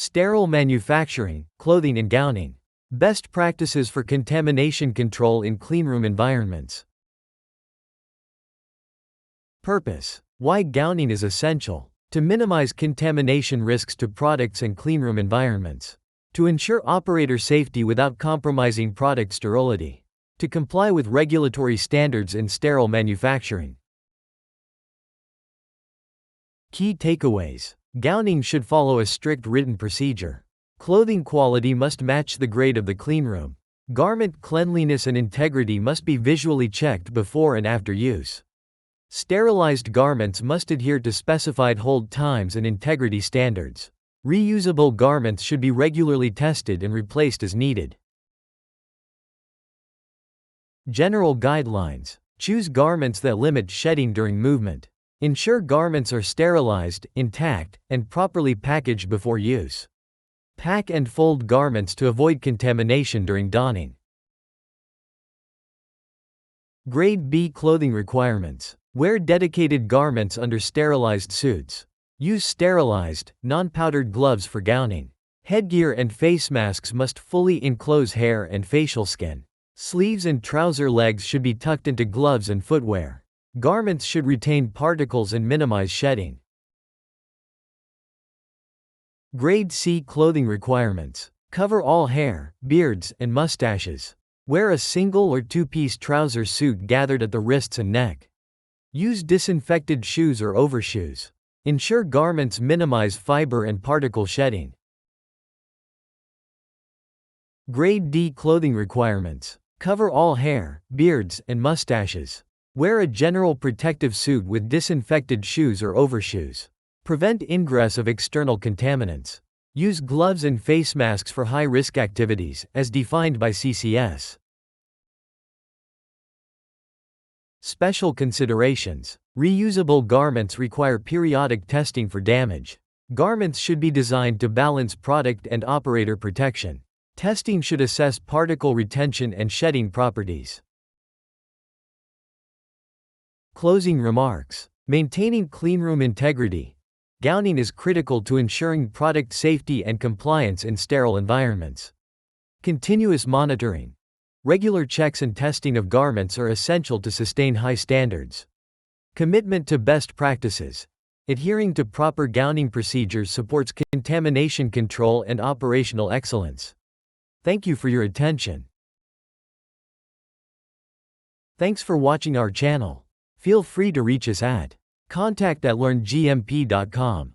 Sterile manufacturing, clothing and gowning. Best practices for contamination control in cleanroom environments. Purpose. Why gowning is essential. To minimize contamination risks to products and cleanroom environments. To ensure operator safety without compromising product sterility. To comply with regulatory standards in sterile manufacturing. Key takeaways. Gowning should follow a strict written procedure. Clothing quality must match the grade of the cleanroom. Garment cleanliness and integrity must be visually checked before and after use. Sterilized garments must adhere to specified hold times and integrity standards. Reusable garments should be regularly tested and replaced as needed. General guidelines. Choose garments that limit shedding during movement. Ensure garments are sterilized, intact, and properly packaged before use. Pack and fold garments to avoid contamination during donning. Grade B clothing requirements. Wear dedicated garments under sterilized suits. Use sterilized, non-powdered gloves for gowning. Headgear and face masks must fully enclose hair and facial skin. Sleeves and trouser legs should be tucked into gloves and footwear. Garments should retain particles and minimize shedding. Grade C clothing requirements. Cover all hair, beards, and mustaches. Wear a single or two-piece trouser suit gathered at the wrists and neck. Use disinfected shoes or overshoes. Ensure garments minimize fiber and particle shedding. Grade D clothing requirements. Cover all hair, beards, and mustaches. Wear a general protective suit with disinfected shoes or overshoes. Prevent ingress of external contaminants. Use gloves and face masks for high-risk activities, as defined by CCS. Special considerations. Reusable garments require periodic testing for damage. Garments should be designed to balance product and operator protection. Testing should assess particle retention and shedding properties. Closing remarks. Maintaining cleanroom integrity. Gowning is critical to ensuring product safety and compliance in sterile environments. Continuous monitoring. Regular checks and testing of garments are essential to sustain high standards. Commitment to best practices. Adhering to proper gowning procedures supports contamination control and operational excellence. Thank you for your attention. Thanks for watching our channel. Feel free to reach us at contact@learngmp.com.